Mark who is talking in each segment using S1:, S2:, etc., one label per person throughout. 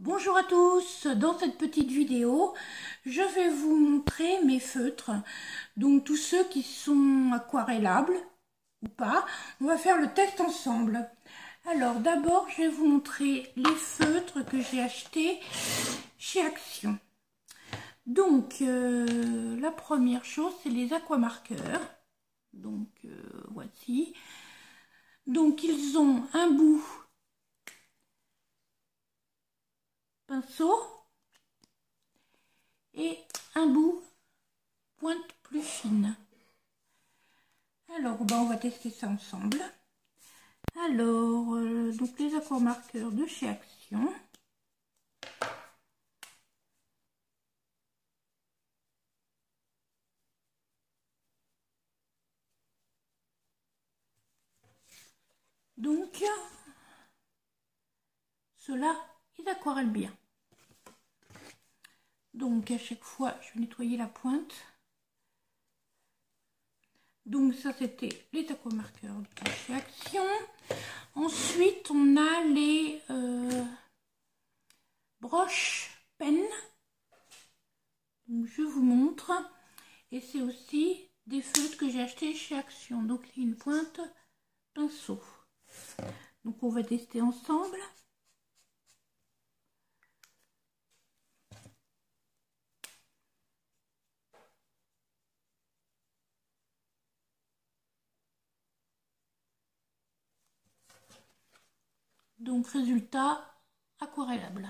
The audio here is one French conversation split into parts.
S1: Bonjour à tous, dans cette petite vidéo, je vais vous montrer mes feutres, donc tous ceux qui sont aquarellables ou pas. On va faire le test ensemble. Alors d'abord, je vais vous montrer les feutres que j'ai achetés chez Action. Donc la première chose, c'est les aquamarqueurs. Donc voici. Donc ils ont un bout pinceau et un bout pointe plus fine. Alors on va tester ça ensemble. Alors donc les aquamarqueurs de chez Action. Donc ceux-là, ils aquarellent bien. Donc à chaque fois, je vais nettoyer la pointe. Donc ça, c'était les aquamarqueurs de chez Action. Ensuite, on a les broches pennes. Donc je vous montre. Et c'est aussi des feutres que j'ai achetés chez Action. Donc une pointe pinceau. Donc on va tester ensemble. Donc résultat aquarellable.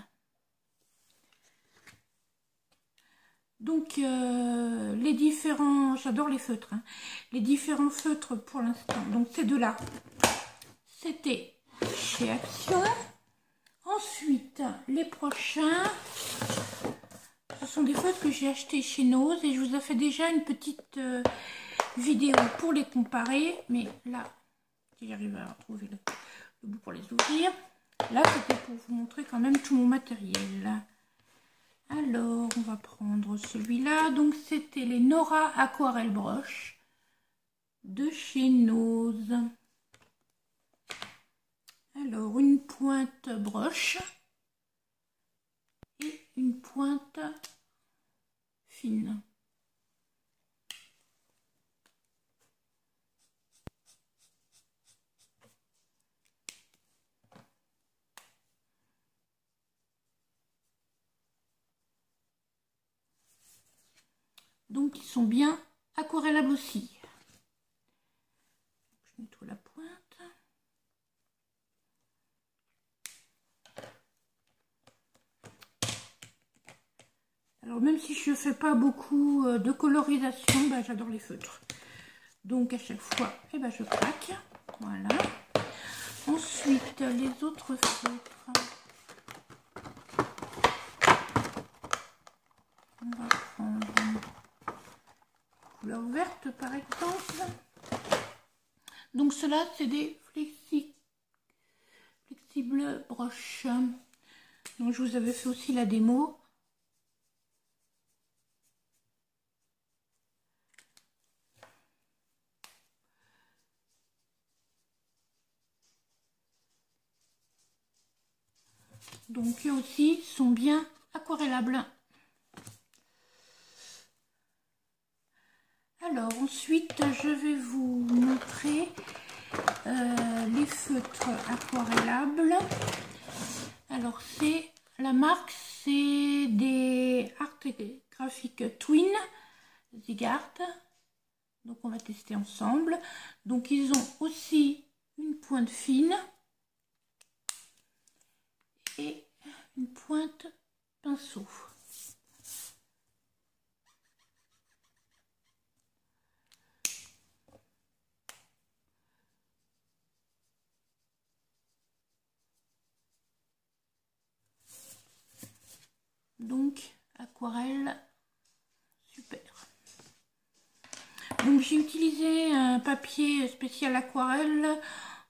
S1: Donc les différents, j'adore les feutres, hein. Les différents feutres pour l'instant. Donc ces deux-là, c'était chez Action. Ensuite, les prochains, ce sont des feutres que j'ai achetés chez Nose et je vous ai fait déjà une petite vidéo pour les comparer. Mais là, si j'arrive à retrouver le bout pour les ouvrir, là c'était pour vous montrer quand même tout mon matériel. Alors, on va prendre celui-là. Donc, c'était les Nora Aquarelle Broche de chez Nose. Alors, une pointe broche et une pointe fine. Donc, ils sont bien aquarellables aussi. Je nettoie la pointe. Alors, même si je ne fais pas beaucoup de colorisation, bah, j'adore les feutres. Donc, à chaque fois, je craque. Voilà. Ensuite, les autres feutres. On va prendre une couleur verte par exemple. Donc cela c'est des flexibles broches. Donc je vous avais fait aussi la démo. Donc eux aussi sont bien aquarellables. Alors ensuite je vais vous montrer les feutres aquarellables. Alors c'est la marque, c'est des Art Graphic Twin Zygarde. Donc on va tester ensemble. Donc ils ont aussi une pointe fine et une pointe pinceau. Donc aquarelle, super. Donc j'ai utilisé un papier spécial aquarelle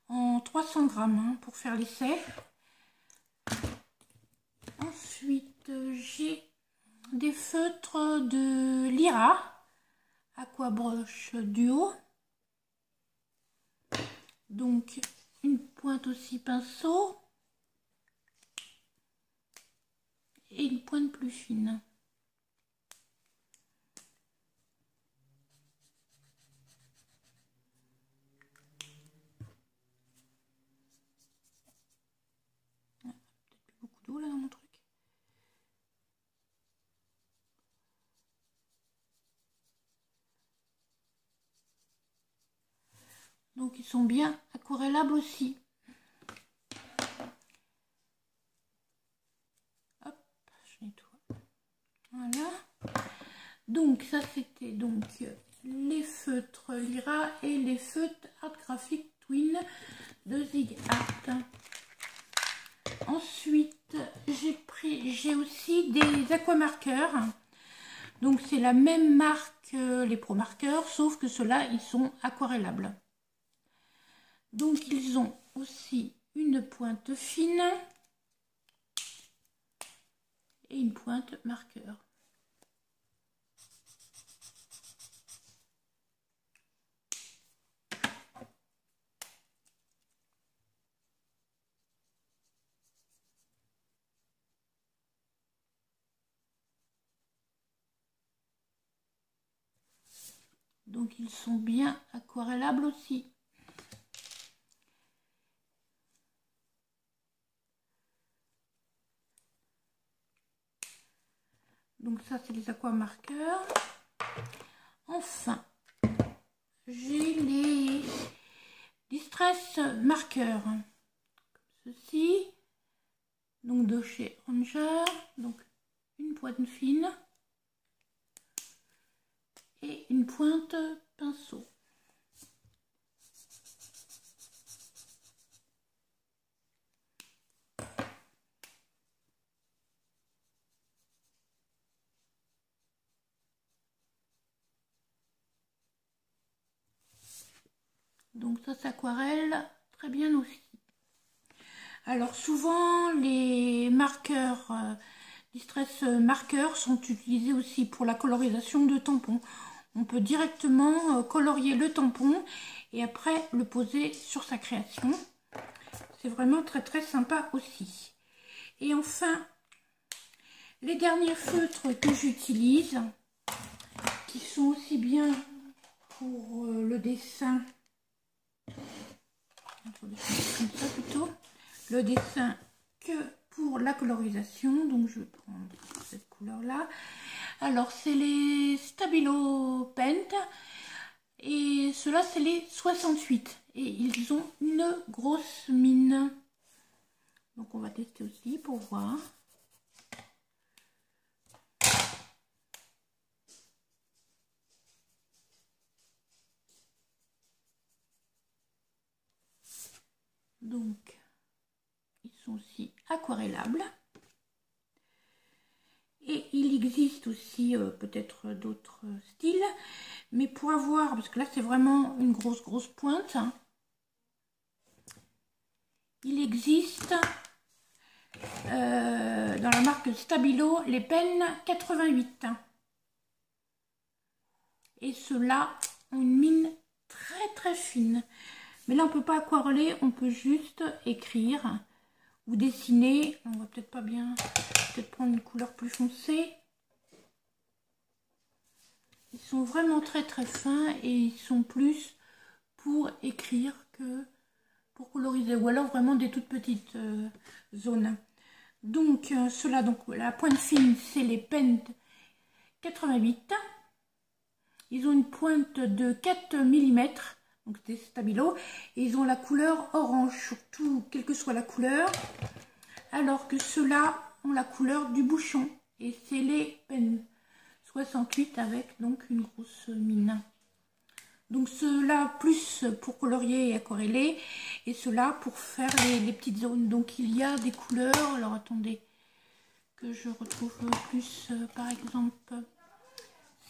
S1: en 300 grammes hein, pour faire l'essai. Ensuite j'ai des feutres de Lyra Aquabrush Duo. Donc une pointe aussi pinceau. et une pointe plus fine. Peut-être beaucoup d'eau là dans mon truc. Donc ils sont bien aquarellables aussi. Hop, je nettoie. Voilà. Donc ça c'était donc les feutres Lyra et les feutres Art Graphic Twin de Zig Art. Ensuite j'ai aussi des aquamarqueurs. Donc c'est la même marque les Pro Marqueurs, sauf que ceux-là ils sont aquarellables. Donc ils ont aussi une pointe fine et une pointe marqueur. Donc ils sont bien aquarellables aussi. Donc ça c'est les aquamarqueurs. Enfin, j'ai les Distress marqueurs. Comme ceci. Donc de chez Ranger. Donc une pointe fine. Et une pointe pinceau. Donc ça s'aquarelle très bien aussi. Alors souvent les marqueurs Distress marqueurs sont utilisés aussi pour la colorisation de tampons. On peut directement colorier le tampon et après le poser sur sa création. C'est vraiment très très sympa aussi. Et enfin, les derniers feutres que j'utilise, qui sont aussi bien pour le dessin, comme ça plutôt, le dessin que pour la colorisation. Donc je vais prendre cette couleur là. Alors c'est les Stabilo Paint et ceux-là c'est les 68 et ils ont une grosse mine. Donc on va tester aussi pour voir. Donc ils sont aussi aquarellables. Et il existe aussi peut-être d'autres styles, mais pour avoir, parce que là c'est vraiment une grosse pointe, hein, il existe dans la marque Stabilo les pennes 88. Et ceux-là ont une mine très fine. Mais là on ne peut pas aquareller, on peut juste écrire ou dessiner. On va peut-être pas bien, peut-être prendre une couleur plus foncée. Ils sont vraiment très fins et ils sont plus pour écrire que pour coloriser, ou alors vraiment des toutes petites zones. Donc ceux-là, donc la pointe fine c'est les pennes 88. Ils ont une pointe de 4 mm, donc c'est Stabilo, et ils ont la couleur orange, surtout quelle que soit la couleur, alors que ceux-là ont la couleur du bouchon, et c'est les pennes 68 avec donc une grosse mine. Donc ceux-là plus pour colorier et aquareller, et ceux-là pour faire les petites zones. Donc il y a des couleurs, alors attendez que je retrouve plus, par exemple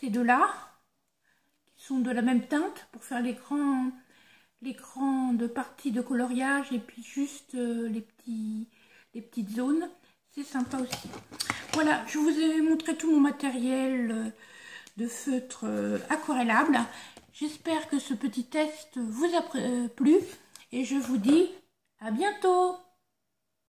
S1: ces deux-là, sont de la même teinte pour faire les grandes parties de coloriage et puis juste les petites zones. C'est sympa aussi. Voilà, je vous ai montré tout mon matériel de feutre aquarellable. J'espère que ce petit test vous a plu et je vous dis à bientôt.